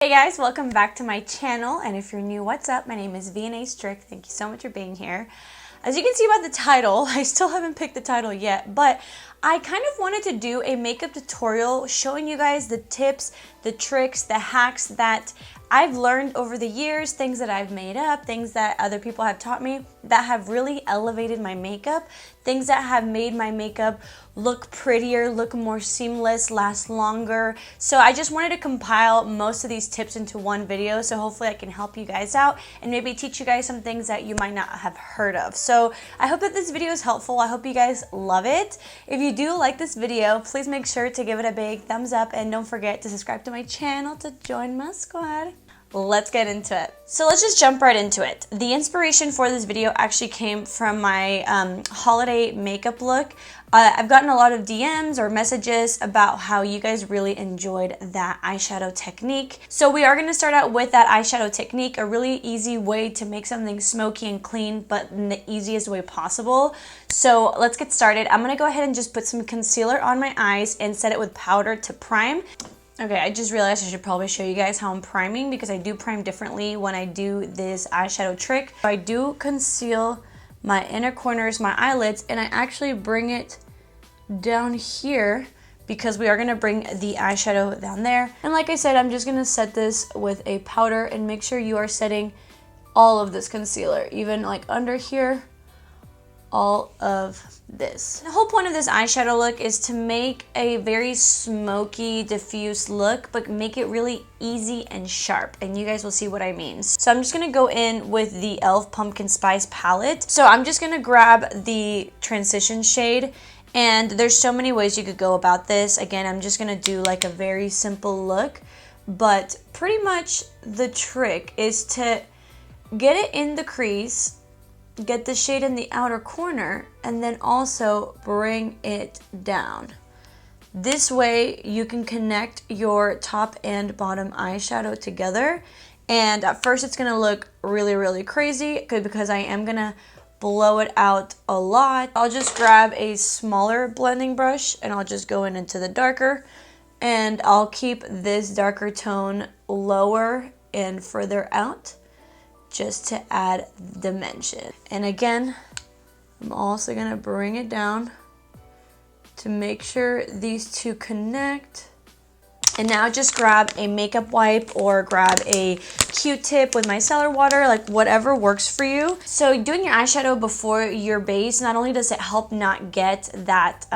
Hey guys, welcome back to my channel, and if you're new, what's up? My name is vianney.strick. Thank you so much for being here. As you can see by the title, I still haven't picked the title yet, but I kind of wanted to do a makeup tutorial showing you guys the tips, the tricks, the hacks that I've learned over the years, things that I've made up, things that other people have taught me that have really elevated my makeup, things that have made my makeup look prettier, look more seamless, last longer. So I just wanted to compile most of these tips into one video, so hopefully I can help you guys out and maybe teach you guys some things that you might not have heard of. So I hope that this video is helpful. I hope you guys love it. If you do like this video, please make sure to give it a big thumbs up and don't forget to subscribe to my channel to join my squad. Let's get into it. So let's just jump right into it. The inspiration for this video actually came from my holiday makeup look. I've gotten a lot of DMs or messages about how you guys really enjoyed that eyeshadow technique. So we are going to start out with that eyeshadow technique, a really easy way to make something smoky and clean, but in the easiest way possible. So let's get started. I'm going to go ahead and just put some concealer on my eyes and set it with powder to prime. Okay, I just realized I should probably show you guys how I'm priming because I do prime differently when I do this eyeshadow trick. I do conceal my inner corners, my eyelids, and I actually bring it down here because we are going to bring the eyeshadow down there. And like I said, I'm just going to set this with a powder and make sure you are setting all of this concealer, even like under here, all of this. The whole point of this eyeshadow look is to make a very smoky, diffuse look, but make it really easy and sharp, and you guys will see what I mean. So I'm just gonna go in with the e.l.f. Pumpkin Spice palette. So I'm just gonna grab the transition shade, and there's so many ways you could go about this. Again, I'm just gonna do like a very simple look, but pretty much the trick is to get it in the crease, get the shade in the outer corner, and then also bring it down. This way you can connect your top and bottom eyeshadow together, and at first it's gonna look really crazy because I am gonna blow it out a lot. I'll just grab a smaller blending brush and I'll just go into the darker, and I'll keep this darker tone lower and further out, just to add dimension. And again, I'm also gonna bring it down to make sure these two connect. And now just grab a makeup wipe or grab a Q-tip with micellar water, like whatever works for you. So doing your eyeshadow before your base, not only does it help not get that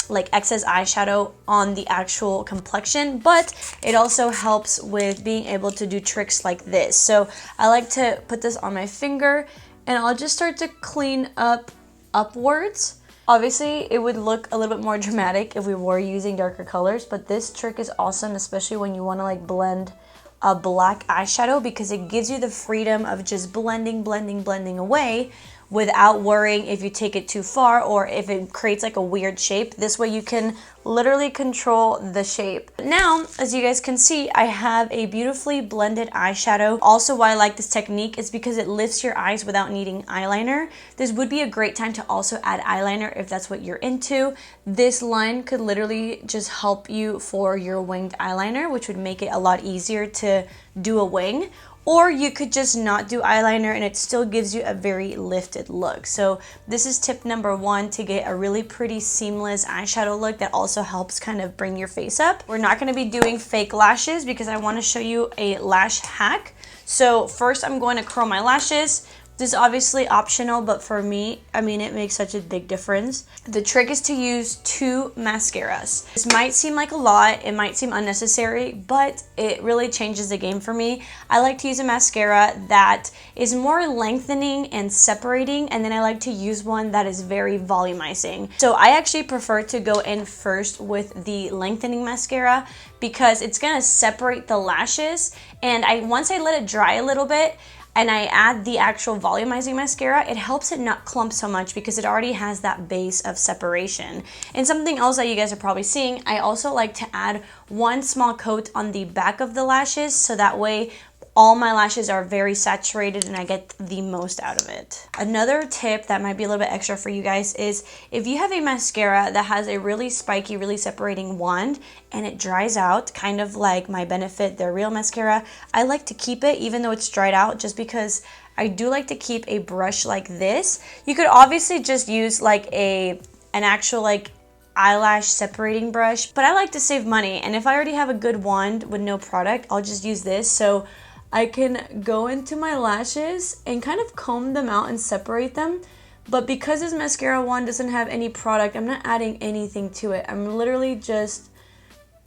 like excess eyeshadow on the actual complexion, but it also helps with being able to do tricks like this. So I like to put this on my finger and I'll just start to clean up upwards. Obviously, it would look a little bit more dramatic if we were using darker colors, but this trick is awesome, especially when you want to like blend a black eyeshadow, because it gives you the freedom of just blending away without worrying if you take it too far or if it creates like a weird shape. This way you can literally control the shape. Now, as you guys can see, I have a beautifully blended eyeshadow. Also, why I like this technique is because it lifts your eyes without needing eyeliner. This would be a great time to also add eyeliner if that's what you're into. This line could literally just help you for your winged eyeliner, which would make it a lot easier to do a wing. Or you could just not do eyeliner and it still gives you a very lifted look. So this is tip number one to get a really pretty seamless eyeshadow look that also helps kind of bring your face up. We're not going to be doing fake lashes because I want to show you a lash hack. So first I'm going to curl my lashes. This is obviously optional, but for me, I mean, it makes such a big difference. The trick is to use 2 mascaras. This might seem like a lot, it might seem unnecessary, but it really changes the game for me. I like to use a mascara that is more lengthening and separating, and then I like to use one that is very volumizing. So I actually prefer to go in first with the lengthening mascara because it's gonna separate the lashes, and once I let it dry a little bit, and I add the actual volumizing mascara, it helps it not clump so much because it already has that base of separation. And something else that you guys are probably seeing, I also like to add one small coat on the back of the lashes, so that way all my lashes are very saturated and I get the most out of it. Another tip that might be a little bit extra for you guys is if you have a mascara that has a really spiky, really separating wand and it dries out, kind of like my Benefit, their Real Mascara, I like to keep it even though it's dried out, just because I do like to keep a brush like this. You could obviously just use like an actual like eyelash separating brush, but I like to save money, and if I already have a good wand with no product, I'll just use this so I can go into my lashes and kind of comb them out and separate them. But because this mascara wand doesn't have any product, I'm not adding anything to it. I'm literally just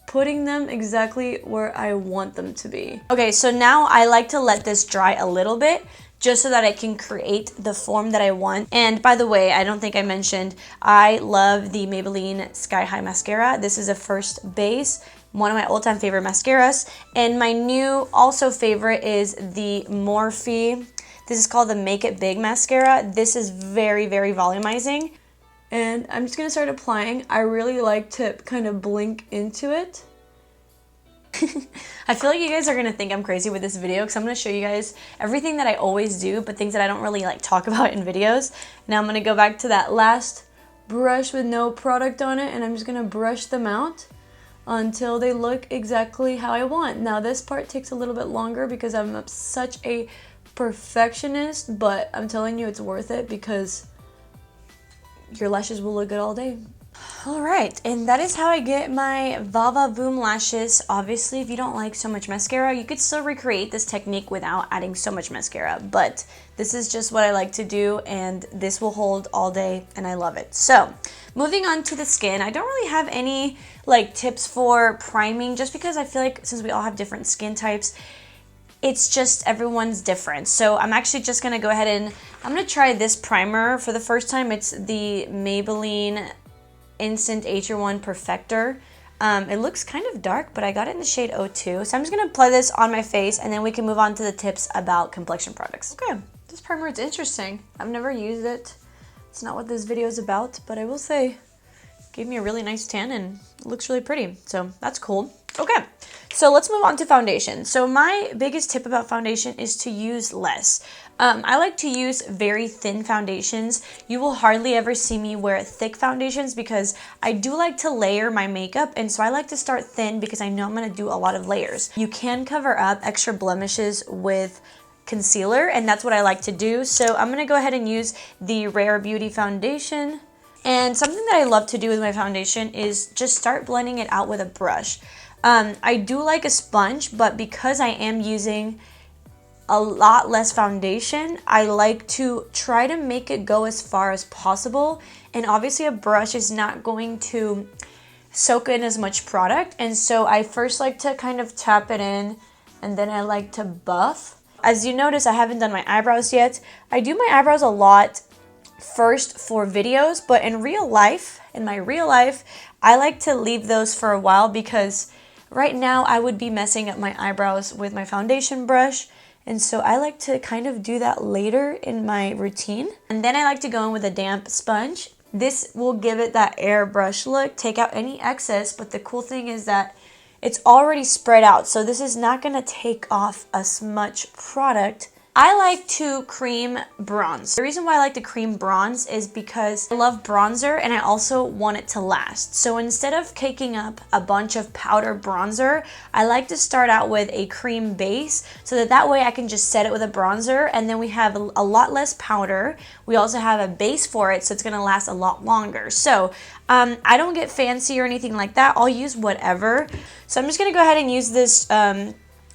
putting them exactly where I want them to be. Okay, so now I like to let this dry a little bit just so that I can create the form that I want. And by the way, I don't think I mentioned, I love the Maybelline Sky High Mascara. This is a first base, one of my all-time favorite mascaras. And my new also favorite is the Morphe. This is called the Make It Big Mascara. This is very, very volumizing. And I'm just gonna start applying. I really like to kind of blink into it. I feel like you guys are gonna think I'm crazy with this video because I'm gonna show you guys everything that I always do, but things that I don't really like talk about in videos. Now I'm gonna go back to that last brush with no product on it, and I'm just gonna brush them out until they look exactly how I want. Now this part takes a little bit longer because I'm such a perfectionist, but I'm telling you it's worth it because your lashes will look good all day. Alright, and that is how I get my Va Voom lashes. Obviously, if you don't like so much mascara, you could still recreate this technique without adding so much mascara, but this is just what I like to do, and this will hold all day, and I love it. So, moving on to the skin, I don't really have any like tips for priming, just because I feel like since we all have different skin types, it's just everyone's different. So I'm actually just gonna go ahead and I'm gonna try this primer for the first time. It's the Maybelline Instant H1 Perfector. It looks kind of dark, but I got it in the shade 02. So I'm just gonna apply this on my face, and then we can move on to the tips about complexion products. Okay, this primer is interesting. I've never used it. It's not what this video is about, but I will say it gave me a really nice tan and it looks really pretty. So that's cool. Okay, so let's move on to foundation. So my biggest tip about foundation is to use less. I like to use very thin foundations. You will hardly ever see me wear thick foundations because I do like to layer my makeup, and so I like to start thin because I know I'm going to do a lot of layers. You can cover up extra blemishes with concealer, and that's what I like to do. So I'm going to go ahead and use the Rare Beauty foundation. And something that I love to do with my foundation is just start blending it out with a brush. I do like a sponge, but because I am using a lot less foundation, I like to try to make it go as far as possible. And obviously a brush is not going to soak in as much product. And so I first like to kind of tap it in, and then I like to buff. As you notice, I haven't done my eyebrows yet. I do my eyebrows a lot first for videos, but in real life, I like to leave those for a while because right now I would be messing up my eyebrows with my foundation brush, and so I like to kind of do that later in my routine. And then I like to go in with a damp sponge. This will give it that airbrush look, take out any excess, but the cool thing is that it's already spread out, so this is not going to take off as much product. I like to cream bronze. The reason why I like to cream bronze is because I love bronzer and I also want it to last. So instead of caking up a bunch of powder bronzer, I like to start out with a cream base so that way I can just set it with a bronzer, and then we have a lot less powder. We also have a base for it, so it's gonna last a lot longer. So I don't get fancy or anything like that. I'll use whatever. So I'm just gonna go ahead and use this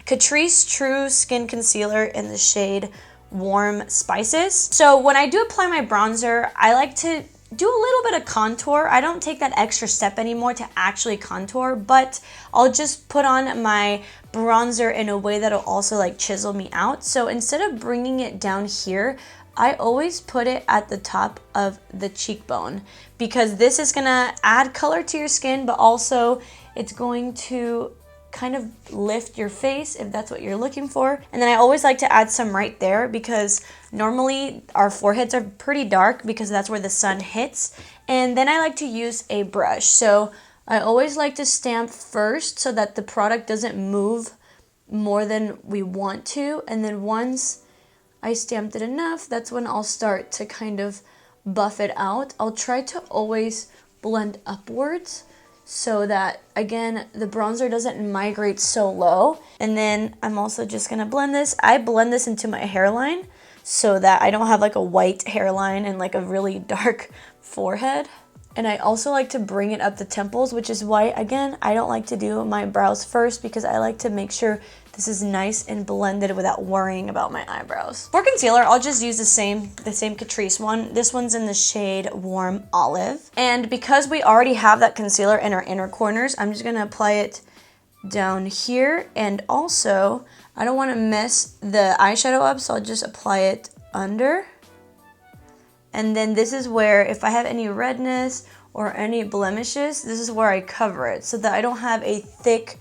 Catrice True Skin Concealer in the shade Warm Spices. So when I do apply my bronzer, I like to do a little bit of contour. I don't take that extra step anymore to actually contour, but I'll just put on my bronzer in a way that'll also like chisel me out. So instead of bringing it down here, I always put it at the top of the cheekbone because this is gonna add color to your skin, but also it's going to kind of lift your face if that's what you're looking for. And then I always like to add some right there because normally our foreheads are pretty dark because that's where the sun hits. And then I like to use a brush. So I always like to stamp first so that the product doesn't move more than we want to. And then once I stamped it enough, that's when I'll start to kind of buff it out. I'll try to always blend upwards so that, again, the bronzer doesn't migrate so low. And then I'm also just gonna blend this. I blend this into my hairline so that I don't have like a white hairline and like a really dark forehead. And I also like to bring it up the temples, which is why, again, I don't like to do my brows first, because I like to make sure this is nice and blended without worrying about my eyebrows. For concealer, I'll just use the same Catrice one. This one's in the shade Warm Olive. And because we already have that concealer in our inner corners, I'm just gonna apply it down here. And also, I don't wanna mess the eyeshadow up, so I'll just apply it under. And then this is where, if I have any redness or any blemishes, this is where I cover it so that I don't have a thick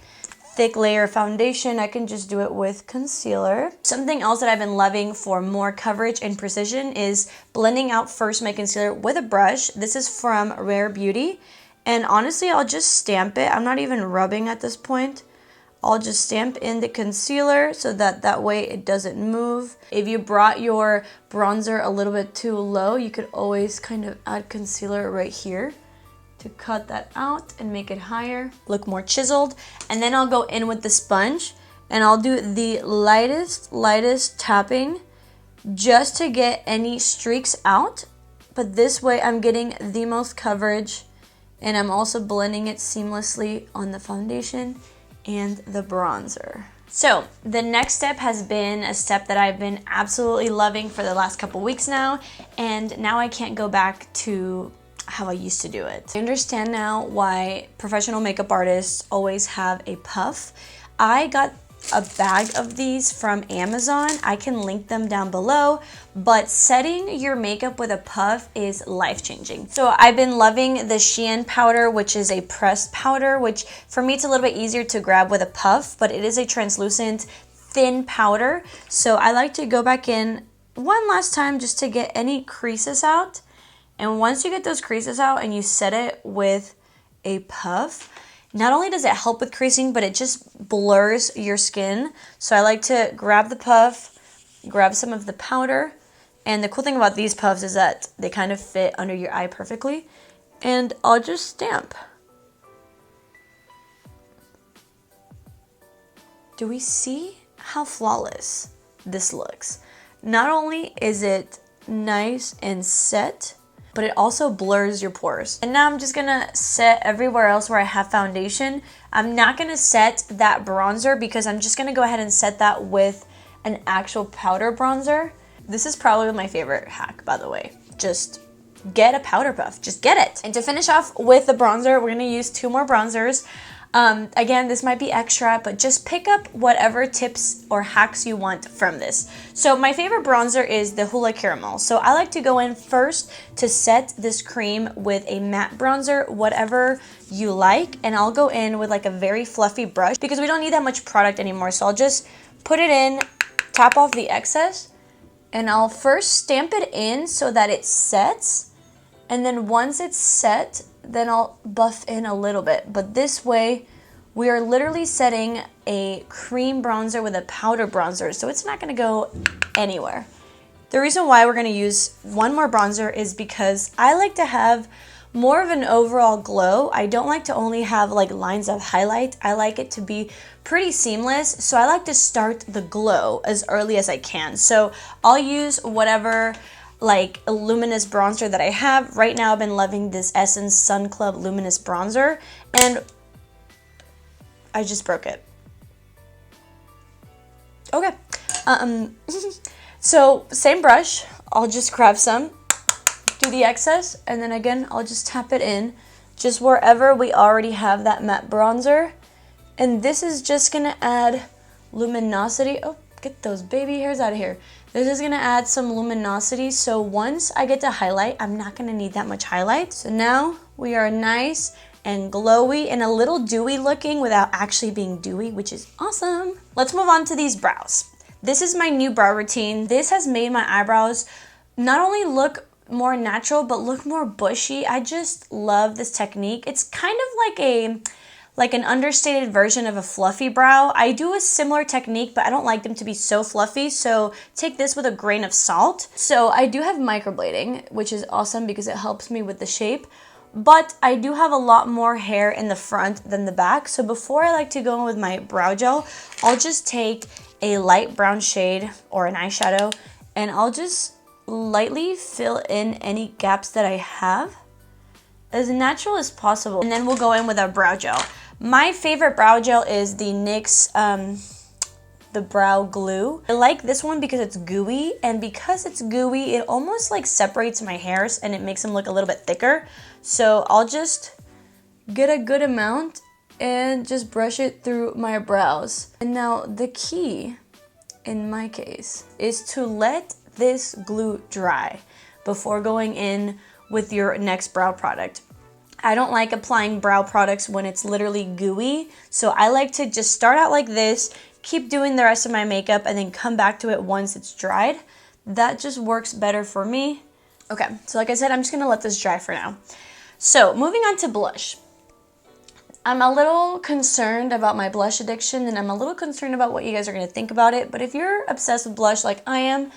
layer of foundation. I can just do it with concealer. Something else that I've been loving for more coverage and precision is blending out first my concealer with a brush. This is from Rare Beauty. And honestly, I'll just stamp it. I'm not even rubbing at this point. I'll just stamp in the concealer so that way it doesn't move. If you brought your bronzer a little bit too low, you could always kind of add concealer right here to cut that out and make it higher, look more chiseled. And then I'll go in with the sponge and I'll do the lightest tapping just to get any streaks out. But this way I'm getting the most coverage, and I'm also blending it seamlessly on the foundation and the bronzer. So the next step has been a step that I've been absolutely loving for the last couple weeks now, and now I can't go back to how I used to do it. I understand now why professional makeup artists always have a puff. I got a bag of these from Amazon. I can link them down below, but setting your makeup with a puff is life-changing. So I've been loving the Shein powder, which is a pressed powder, which for me it's a little bit easier to grab with a puff, but it is a translucent thin powder. So I like to go back in one last time just to get any creases out. And once you get those creases out and you set it with a puff, not only does it help with creasing, but it just blurs your skin. So I like to grab the puff, grab some of the powder. And the cool thing about these puffs is that they kind of fit under your eye perfectly. And I'll just stamp. Do we see how flawless this looks? Not only is it nice and set, but it also blurs your pores. And now I'm just gonna set everywhere else where I have foundation. I'm not gonna set that bronzer because I'm just gonna go ahead and set that with an actual powder bronzer. This is probably my favorite hack, by the way. Just get a powder puff, just get it. And to finish off with the bronzer, we're gonna use 2 more bronzers. Again, this might be extra, but just pick up whatever tips or hacks you want from this. So my favorite bronzer is the Hula Caramel. So I like to go in first to set this cream with a matte bronzer, whatever you like. And I'll go in with like a very fluffy brush because we don't need that much product anymore. So I'll just put it in, tap off the excess, and I'll first stamp it in so that it sets. And then once it's set, then I'll buff in a little bit. But this way, we are literally setting a cream bronzer with a powder bronzer, so it's not gonna go anywhere. The reason why we're gonna use 1 more bronzer is because I like to have more of an overall glow. I don't like to only have like lines of highlight. I like it to be pretty seamless, so I like to start the glow as early as I can. So I'll use whatever like a luminous bronzer that I have. Right now I've been loving this Essence Sun Club Luminous Bronzer, and I just broke it. Okay. So same brush, I'll just grab some, do the excess, and then again I'll just tap it in just wherever we already have that matte bronzer. And this is just gonna add luminosity. Oh, get those baby hairs out of here. This is gonna add some luminosity, so once I get to highlight, I'm not gonna need that much highlight. So now we are nice and glowy and a little dewy looking without actually being dewy, which is awesome. Let's move on to these brows. This is my new brow routine. This has made my eyebrows not only look more natural, but look more bushy. I just love this technique. It's kind of like an understated version of a fluffy brow. I do a similar technique, but I don't like them to be so fluffy, so take this with a grain of salt. So I do have microblading, which is awesome because it helps me with the shape, but I do have a lot more hair in the front than the back. So before I like to go in with my brow gel, I'll just take a light brown shade or an eyeshadow, and I'll just lightly fill in any gaps that I have as natural as possible. And then we'll go in with our brow gel. My favorite brow gel is the NYX the brow glue. I like this one because it's gooey, and because it's gooey, it almost like separates my hairs and it makes them look a little bit thicker. So I'll just get a good amount and just brush it through my brows. And now the key, in my case, is to let this glue dry before going in with your next brow product. I don't like applying brow products when it's literally gooey, so I like to just start out like this, keep doing the rest of my makeup, and then come back to it once it's dried. That just works better for me. Okay, so like I said, I'm just gonna let this dry for now. So moving on to blush. I'm a little concerned about my blush addiction, and I'm a little concerned about what you guys are gonna think about it, but if you're obsessed with blush like I am,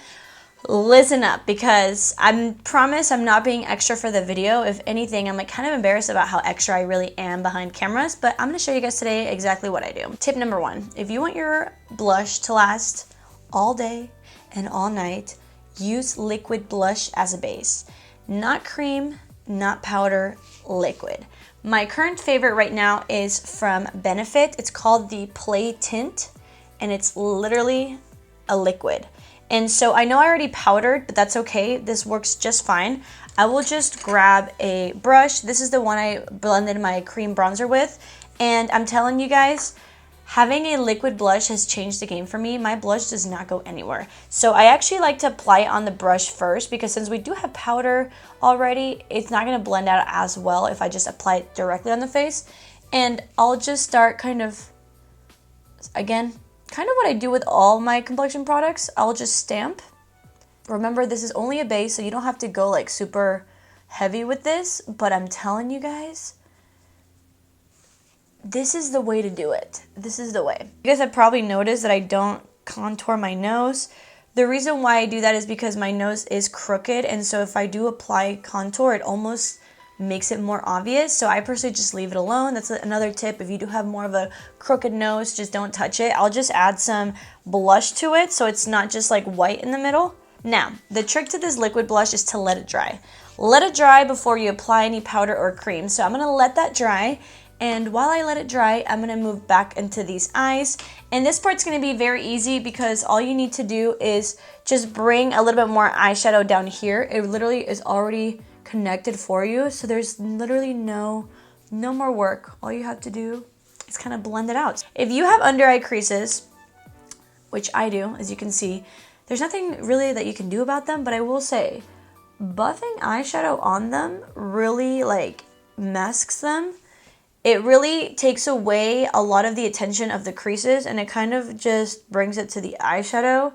listen up, because I promise I'm not being extra for the video. If anything, I'm like kind of embarrassed about how extra I really am behind cameras, but I'm gonna show you guys today exactly what I do. Tip number 1, if you want your blush to last all day and all night, use liquid blush as a base. Not cream, not powder, liquid. My current favorite right now is from Benefit. It's called the Play Tint, and it's literally a liquid. And so I know I already powdered, but that's okay. This works just fine. I will just grab a brush. This is the one I blended my cream bronzer with. And I'm telling you guys, having a liquid blush has changed the game for me. My blush does not go anywhere. So I actually like to apply it on the brush first, because since we do have powder already, it's not gonna blend out as well if I just apply it directly on the face. And I'll just start kind of, again, kind of what I do with all my complexion products. I'll just stamp. Remember, this is only a base, so you don't have to go like super heavy with this, but I'm telling you guys, this is the way to do it. This is the way. You guys have probably noticed that I don't contour my nose. The reason why I do that is because my nose is crooked, and so if I do apply contour, it almost makes it more obvious. So I personally just leave it alone. That's another tip. If you do have more of a crooked nose, just don't touch it. I'll just add some blush to it so it's not just like white in the middle. Now, the trick to this liquid blush is to let it dry. Let it dry before you apply any powder or cream. So I'm gonna let that dry, and while I let it dry, I'm gonna move back into these eyes. And this part's gonna be very easy because all you need to do is just bring a little bit more eyeshadow down here. It literally is already connected for you, so there's literally no more work. All you have to do is kind of blend it out. If you have under eye creases, which I do, as you can see, there's nothing really that you can do about them, but I will say buffing eyeshadow on them really like masks them. It really takes away a lot of the attention of the creases, and it kind of just brings it to the eyeshadow.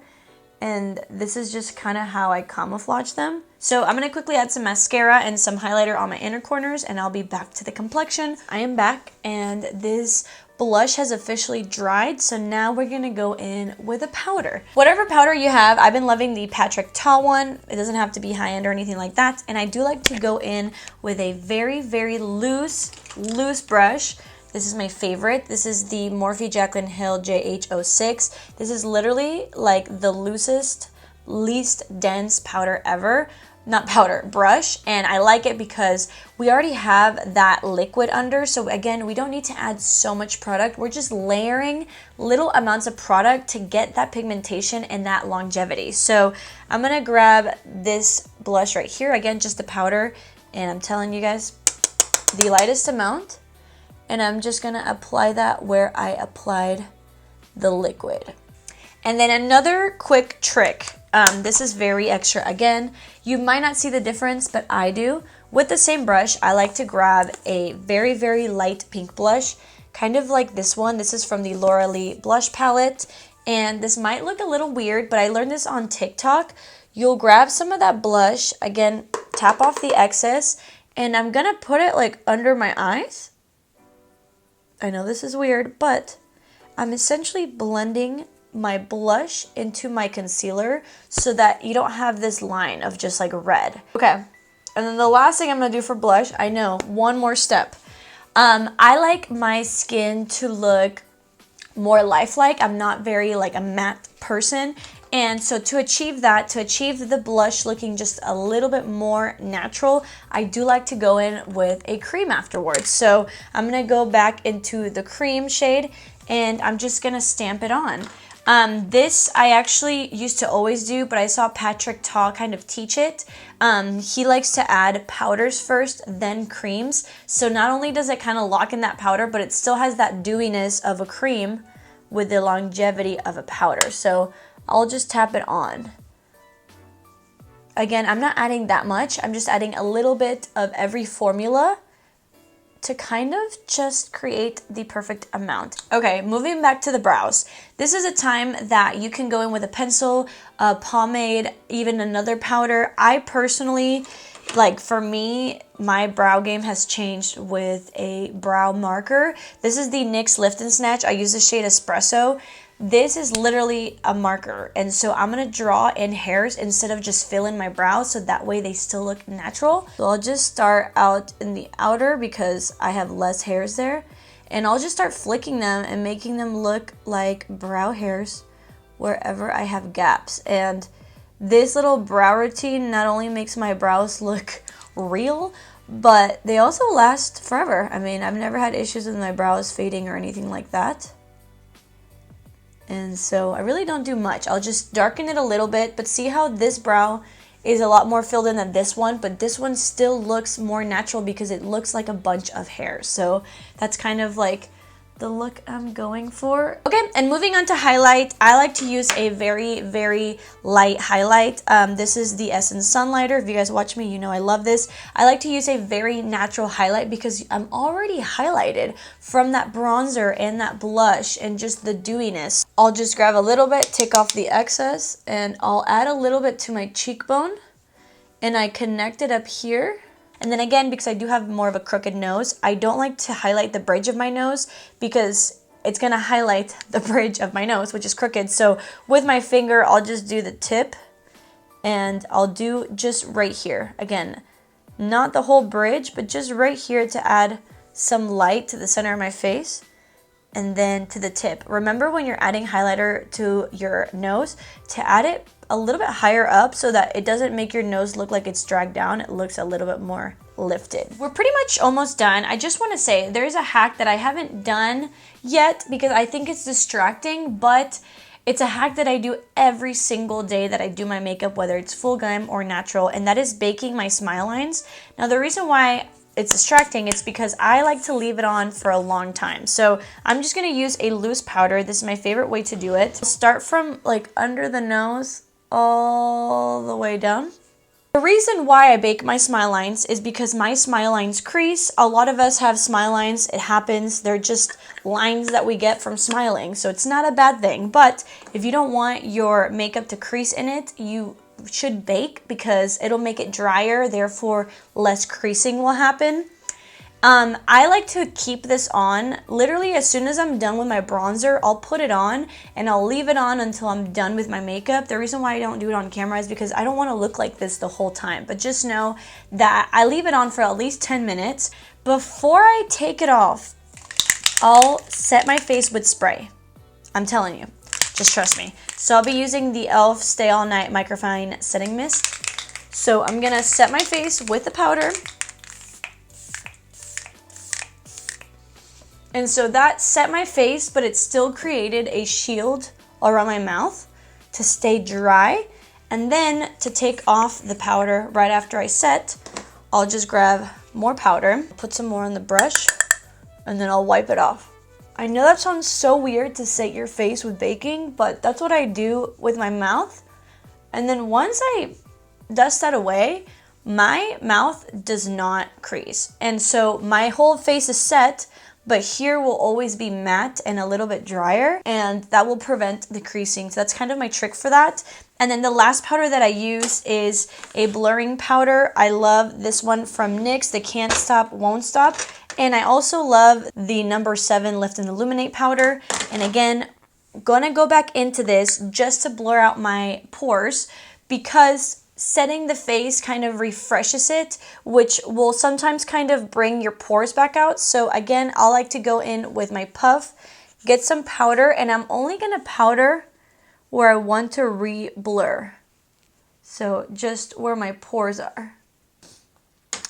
And this is just kind of how I camouflage them. So I'm going to quickly add some mascara and some highlighter on my inner corners, and I'll be back to the complexion. I am back, and this blush has officially dried, so now we're going to go in with a powder. Whatever powder you have, I've been loving the Patrick Ta one. It doesn't have to be high-end or anything like that, and I do like to go in with a very, very loose brush. This is my favorite. This is the Morphe Jaclyn Hill JH06. This is literally like the loosest, least dense powder ever. Not powder, brush. And I like it because we already have that liquid under. So again, we don't need to add so much product. We're just layering little amounts of product to get that pigmentation and that longevity. So I'm gonna grab this blush right here. Again, just the powder. And I'm telling you guys, the lightest amount. And I'm just gonna apply that where I applied the liquid. And then another quick trick, this is very extra. Again, you might not see the difference, but I do. With the same brush, I like to grab a very, very light pink blush, kind of like this one. This is from the Laura Lee blush palette. And this might look a little weird, but I learned this on TikTok. You'll grab some of that blush, again, tap off the excess, and I'm gonna put it like under my eyes. I know this is weird, but I'm essentially blending my blush into my concealer so that you don't have this line of just like red. Okay, and then the last thing I'm gonna do for blush, I know, one more step. I like my skin to look more lifelike. I'm not very like a matte person. And so to achieve that, to achieve the blush looking just a little bit more natural, I do like to go in with a cream afterwards. So I'm gonna go back into the cream shade and I'm just gonna stamp it on. This I actually used to always do, but I saw Patrick Ta kind of teach it. He likes to add powders first, then creams. So not only does it kind of lock in that powder, but it still has that dewiness of a cream with the longevity of a powder. So I'll just tap it on. Again, I'm not adding that much. I'm just adding a little bit of every formula to kind of just create the perfect amount. Okay, moving back to the brows. This is a time that you can go in with a pencil, a pomade, even another powder. I personally, like for me, my brow game has changed with a brow marker. This is the NYX Lift and Snatch. I use the shade Espresso. This is literally a marker, and so I'm gonna draw in hairs instead of just fill in my brows, so that way they still look natural. So I'll just start out in the outer because I have less hairs there, and I'll just start flicking them and making them look like brow hairs wherever I have gaps. And this little brow routine not only makes my brows look real, but they also last forever. I mean, I've never had issues with my brows fading or anything like that. And so I really don't do much. I'll just darken it a little bit, but see how this brow is a lot more filled in than this one, but this one still looks more natural because it looks like a bunch of hairs. So that's kind of like the look I'm going for. Okay, and moving on to highlight, I like to use a very, very light highlight. This is the Essence Sunlighter. If you guys watch me, you know I love this. I like to use a very natural highlight because I'm already highlighted from that bronzer and that blush and just the dewiness. I'll just grab a little bit, take off the excess, and I'll add a little bit to my cheekbone, and I connect it up here. And then again, because I do have more of a crooked nose, I don't like to highlight the bridge of my nose because it's gonna highlight the bridge of my nose, which is crooked. So with my finger, I'll just do the tip and I'll do just right here. Again, not the whole bridge, but just right here to add some light to the center of my face and then to the tip. Remember when you're adding highlighter to your nose to add it a little bit higher up so that it doesn't make your nose look like it's dragged down. It looks a little bit more lifted. We're pretty much almost done. I just want to say there's a hack that I haven't done yet because I think it's distracting, but it's a hack that I do every single day that I do my makeup, whether it's full glam or natural, and that is baking my smile lines. Now the reason why it's distracting, it's because I like to leave it on for a long time. So I'm just gonna use a loose powder. This is my favorite way to do it. Start from like under the nose all the way down. The reason why I bake my smile lines is because my smile lines crease. A lot of us have smile lines. It happens. They're just lines that we get from smiling. So it's not a bad thing. But if you don't want your makeup to crease in it, you should bake because it'll make it drier. Therefore, less creasing will happen. I like to keep this on. Literally, as soon as I'm done with my bronzer, I'll put it on and I'll leave it on until I'm done with my makeup. The reason why I don't do it on camera is because I don't want to look like this the whole time. But just know that I leave it on for at least 10 minutes. Before I take it off, I'll set my face with spray. I'm telling you, just trust me. So I'll be using the e.l.f. Stay All Night Microfine Setting Mist. So I'm gonna set my face with the powder. And so that set my face, but it still created a shield around my mouth to stay dry. And then to take off the powder right after I set, I'll just grab more powder, put some more on the brush, and then I'll wipe it off. I know that sounds so weird to set your face with baking, but that's what I do with my mouth. And then once I dust that away, my mouth does not crease. And so my whole face is set, but here will always be matte and a little bit drier, and that will prevent the creasing. So that's kind of my trick for that. And then the last powder that I use is a blurring powder. I love this one from NYX, the Can't Stop, Won't Stop. And I also love the number 7 Lift and Illuminate powder. And again, gonna go back into this just to blur out my pores, because setting the face kind of refreshes it, which will sometimes kind of bring your pores back out. So again, I like to go in with my puff, get some powder, and I'm only gonna powder where I want to re-blur. So just where my pores are.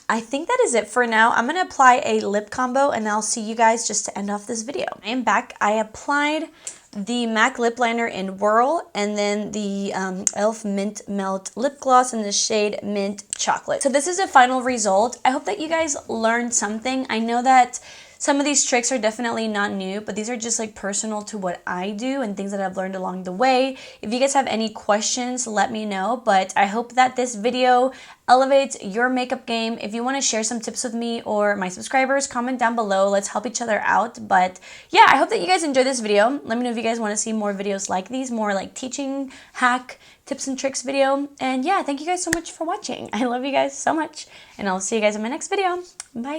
I think that is it for now. I'm going to apply a lip combo and I'll see you guys just to end off this video. I am back. I applied the MAC lip liner in Whirl and then the e.l.f. Mint Melt lip gloss in the shade Mint Chocolate. So this is a final result. I hope that you guys learned something. I know that some of these tricks are definitely not new, but these are just like personal to what I do and things that I've learned along the way. If you guys have any questions, let me know. But I hope that this video elevates your makeup game. If you want to share some tips with me or my subscribers, comment down below. Let's help each other out. But yeah, I hope that you guys enjoyed this video. Let me know if you guys want to see more videos like these, more like teaching, hack, tips and tricks video. And yeah, thank you guys so much for watching. I love you guys so much. And I'll see you guys in my next video. Bye.